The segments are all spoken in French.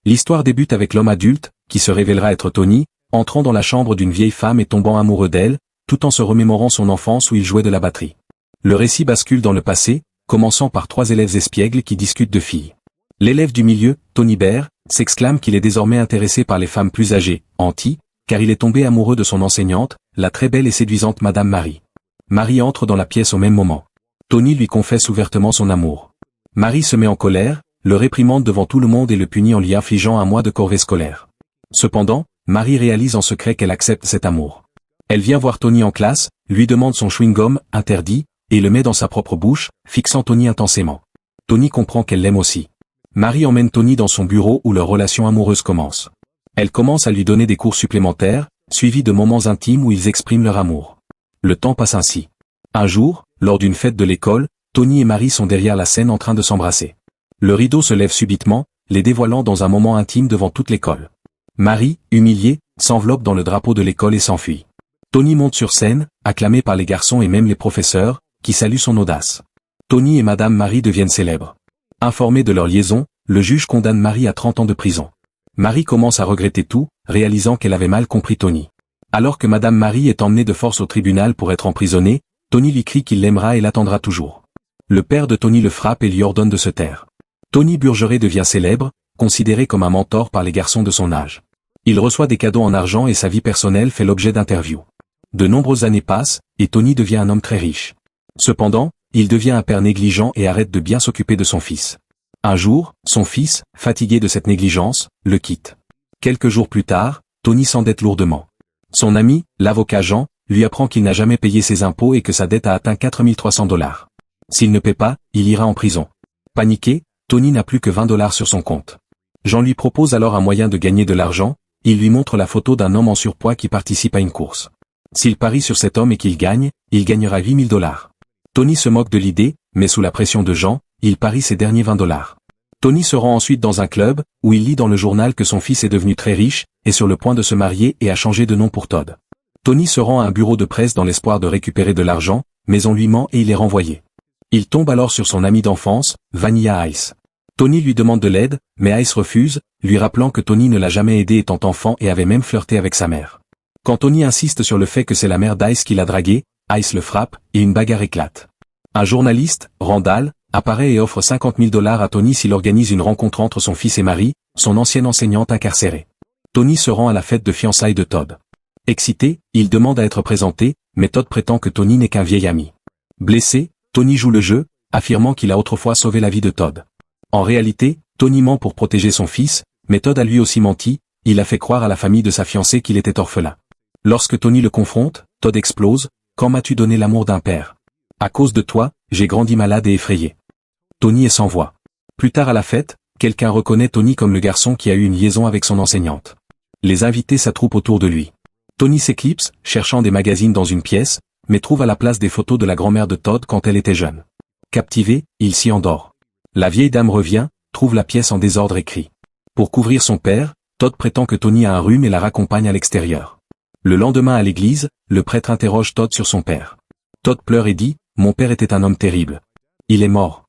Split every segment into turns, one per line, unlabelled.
L'histoire débute avec l'homme adulte, qui se révélera être Tony, entrant dans la chambre d'une vieille femme et tombant amoureux d'elle, tout en se remémorant son enfance où il jouait de la batterie. Le récit bascule dans le passé, commençant par 3 élèves espiègles qui discutent de filles. L'élève du milieu, Tony Bear, s'exclame qu'il est désormais intéressé par les femmes plus âgées, Anti, car il est tombé amoureux de son enseignante, la très belle et séduisante Madame Marie. Marie entre dans la pièce au même moment. Tony lui confesse ouvertement son amour. Marie se met en colère, le réprimande devant tout le monde et le punit en lui infligeant un mois de corvée scolaire. Cependant, Marie réalise en secret qu'elle accepte cet amour. Elle vient voir Tony en classe, lui demande son chewing-gum, interdit, et le met dans sa propre bouche, fixant Tony intensément. Tony comprend qu'elle l'aime aussi. Marie emmène Tony dans son bureau où leur relation amoureuse commence. Elle commence à lui donner des cours supplémentaires, suivis de moments intimes où ils expriment leur amour. Le temps passe ainsi. Un jour, lors d'une fête de l'école, Tony et Marie sont derrière la scène en train de s'embrasser. Le rideau se lève subitement, les dévoilant dans un moment intime devant toute l'école. Marie, humiliée, s'enveloppe dans le drapeau de l'école et s'enfuit. Tony monte sur scène, acclamé par les garçons et même les professeurs, qui saluent son audace. Tony et Madame Marie deviennent célèbres. Informé de leur liaison, le juge condamne Marie à 30 ans de prison. Marie commence à regretter tout, réalisant qu'elle avait mal compris Tony. Alors que Madame Marie est emmenée de force au tribunal pour être emprisonnée, Tony lui crie qu'il l'aimera et l'attendra toujours. Le père de Tony le frappe et lui ordonne de se taire. Tony Burgeret devient célèbre, considéré comme un mentor par les garçons de son âge. Il reçoit des cadeaux en argent et sa vie personnelle fait l'objet d'interviews. De nombreuses années passent, et Tony devient un homme très riche. Cependant, il devient un père négligent et arrête de bien s'occuper de son fils. Un jour, son fils, fatigué de cette négligence, le quitte. Quelques jours plus tard, Tony s'endette lourdement. Son ami, l'avocat Jean, lui apprend qu'il n'a jamais payé ses impôts et que sa dette a atteint $4 300. S'il ne paie pas, il ira en prison. Paniqué, Tony n'a plus que $20 sur son compte. Jean lui propose alors un moyen de gagner de l'argent, il lui montre la photo d'un homme en surpoids qui participe à une course. S'il parie sur cet homme et qu'il gagne, il gagnera $8 000. Tony se moque de l'idée, mais sous la pression de Jean, il parie ses derniers $20. Tony se rend ensuite dans un club, où il lit dans le journal que son fils est devenu très riche, est sur le point de se marier et a changé de nom pour Todd. Tony se rend à un bureau de presse dans l'espoir de récupérer de l'argent, mais on lui ment et il est renvoyé. Il tombe alors sur son ami d'enfance, Vanilla Ice. Tony lui demande de l'aide, mais Ice refuse, lui rappelant que Tony ne l'a jamais aidé étant enfant et avait même flirté avec sa mère. Quand Tony insiste sur le fait que c'est la mère d'Ice qui l'a dragué, Ice le frappe, et une bagarre éclate. Un journaliste, Randall, apparaît et offre $50 000 à Tony s'il organise une rencontre entre son fils et Marie, son ancienne enseignante incarcérée. Tony se rend à la fête de fiançailles de Todd. Excité, il demande à être présenté, mais Todd prétend que Tony n'est qu'un vieil ami. Blessé, Tony joue le jeu, affirmant qu'il a autrefois sauvé la vie de Todd. En réalité, Tony ment pour protéger son fils, mais Todd a lui aussi menti, il a fait croire à la famille de sa fiancée qu'il était orphelin. Lorsque Tony le confronte, Todd explose, « Quand m'as-tu donné l'amour d'un père ? À cause de toi, j'ai grandi malade et effrayé. » Tony est sans voix. Plus tard à la fête, quelqu'un reconnaît Tony comme le garçon qui a eu une liaison avec son enseignante. Les invités s'attroupent autour de lui. Tony s'éclipse, cherchant des magazines dans une pièce, mais trouve à la place des photos de la grand-mère de Todd quand elle était jeune. Captivé, il s'y endort. La vieille dame revient, trouve la pièce en désordre et crie. Pour couvrir son père, Todd prétend que Tony a un rhume et la raccompagne à l'extérieur. Le lendemain à l'église, le prêtre interroge Todd sur son père. Todd pleure et dit, « Mon père était un homme terrible. Il est mort. »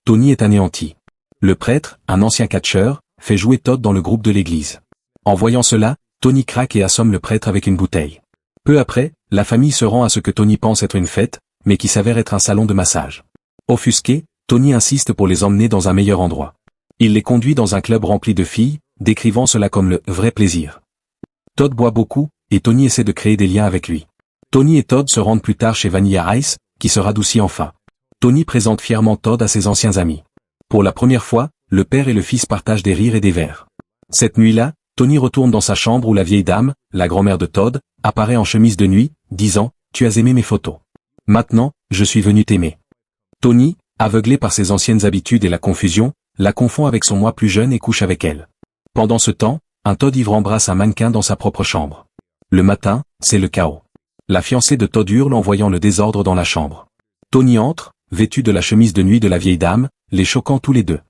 Tony est anéanti. Le prêtre, un ancien catcheur, fait jouer Todd dans le groupe de l'église. En voyant cela, Tony craque et assomme le prêtre avec une bouteille. Peu après, la famille se rend à ce que Tony pense être une fête, mais qui s'avère être un salon de massage. Offusqué, Tony insiste pour les emmener dans un meilleur endroit. Il les conduit dans un club rempli de filles, décrivant cela comme le « vrai plaisir ». Todd boit beaucoup, et Tony essaie de créer des liens avec lui. Tony et Todd se rendent plus tard chez Vanilla Ice, qui se radoucit enfin. Tony présente fièrement Todd à ses anciens amis. Pour la première fois, le père et le fils partagent des rires et des verres. Cette nuit-là, Tony retourne dans sa chambre où la vieille dame, la grand-mère de Todd, apparaît en chemise de nuit, disant « Tu as aimé mes photos. Maintenant, je suis venu t'aimer. » Tony, aveuglé par ses anciennes habitudes et la confusion, la confond avec son moi plus jeune et couche avec elle. Pendant ce temps, un Todd ivre embrasse un mannequin dans sa propre chambre. Le matin, c'est le chaos. La fiancée de Todd hurle en voyant le désordre dans la chambre. Tony entre, vêtu de la chemise de nuit de la vieille dame, les choquant tous les deux.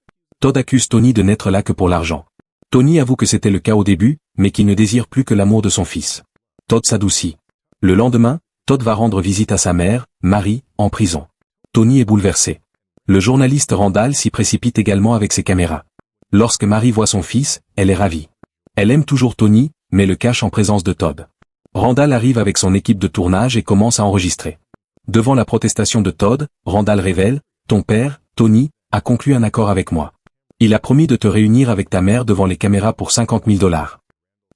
Todd accuse Tony de n'être là que pour l'argent. Tony avoue que c'était le cas au début, mais qu'il ne désire plus que l'amour de son fils. Todd s'adoucit. Le lendemain, Todd va rendre visite à sa mère, Marie, en prison. Tony est bouleversé. Le journaliste Randall s'y précipite également avec ses caméras. Lorsque Mary voit son fils, elle est ravie. Elle aime toujours Tony, mais le cache en présence de Todd. Randall arrive avec son équipe de tournage et commence à enregistrer. Devant la protestation de Todd, Randall révèle, « Ton père, Tony, a conclu un accord avec moi. Il a promis de te réunir avec ta mère devant les caméras pour 50 000 $.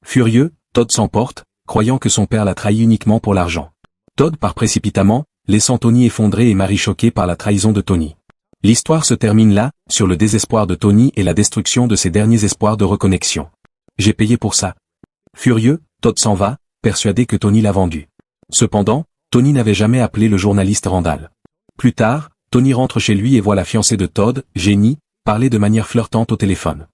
Furieux, Todd s'emporte, croyant que son père l'a trahi uniquement pour l'argent. Todd part précipitamment, laissant Tony effondré et Mary choquée par la trahison de Tony. L'histoire se termine là, sur le désespoir de Tony et la destruction de ses derniers espoirs de reconnexion. J'ai payé pour ça. Furieux, Todd s'en va, persuadé que Tony l'a vendu. Cependant, Tony n'avait jamais appelé le journaliste Randall. Plus tard, Tony rentre chez lui et voit la fiancée de Todd, Jenny, parler de manière flirtante au téléphone.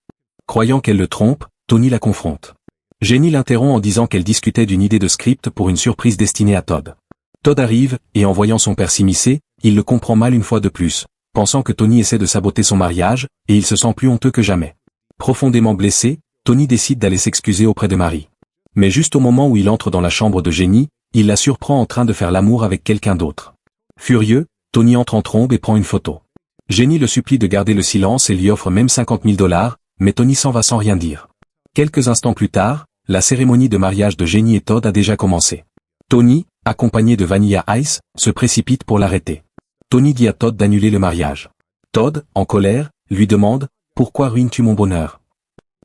Croyant qu'elle le trompe, Tony la confronte. Jenny l'interrompt en disant qu'elle discutait d'une idée de script pour une surprise destinée à Todd. Todd arrive, et en voyant son père s'immiscer, il le comprend mal une fois de plus, pensant que Tony essaie de saboter son mariage, et il se sent plus honteux que jamais. Profondément blessé, Tony décide d'aller s'excuser auprès de Mary. Mais juste au moment où il entre dans la chambre de Jenny, il la surprend en train de faire l'amour avec quelqu'un d'autre. Furieux, Tony entre en trombe et prend une photo. Jenny le supplie de garder le silence et lui offre même 50 000 $, mais Tony s'en va sans rien dire. Quelques instants plus tard, la cérémonie de mariage de Jenny et Todd a déjà commencé. Tony, accompagné de Vanilla Ice, se précipite pour l'arrêter. Tony dit à Todd d'annuler le mariage. Todd, en colère, lui demande « Pourquoi ruines-tu mon bonheur ?»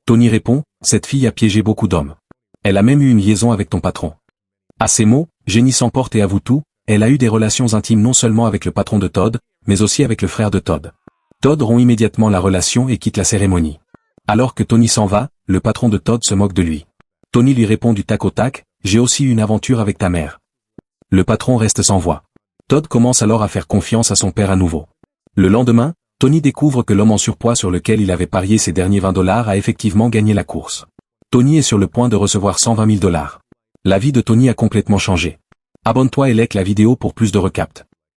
Tony répond « Cette fille a piégé beaucoup d'hommes. Elle a même eu une liaison avec ton patron. » À ces mots, Jenny s'emporte et avoue tout, elle a eu des relations intimes non seulement avec le patron de Todd, mais aussi avec le frère de Todd. Todd rompt immédiatement la relation et quitte la cérémonie. Alors que Tony s'en va, le patron de Todd se moque de lui. Tony lui répond du tac au tac, « J'ai aussi eu une aventure avec ta mère. » Le patron reste sans voix. Todd commence alors à faire confiance à son père à nouveau. Le lendemain, Tony découvre que l'homme en surpoids sur lequel il avait parié ses derniers 20 $ a effectivement gagné la course. Tony est sur le point de recevoir 120 000 $. La vie de Tony a complètement changé. Abonne-toi et like la vidéo pour plus de recaps.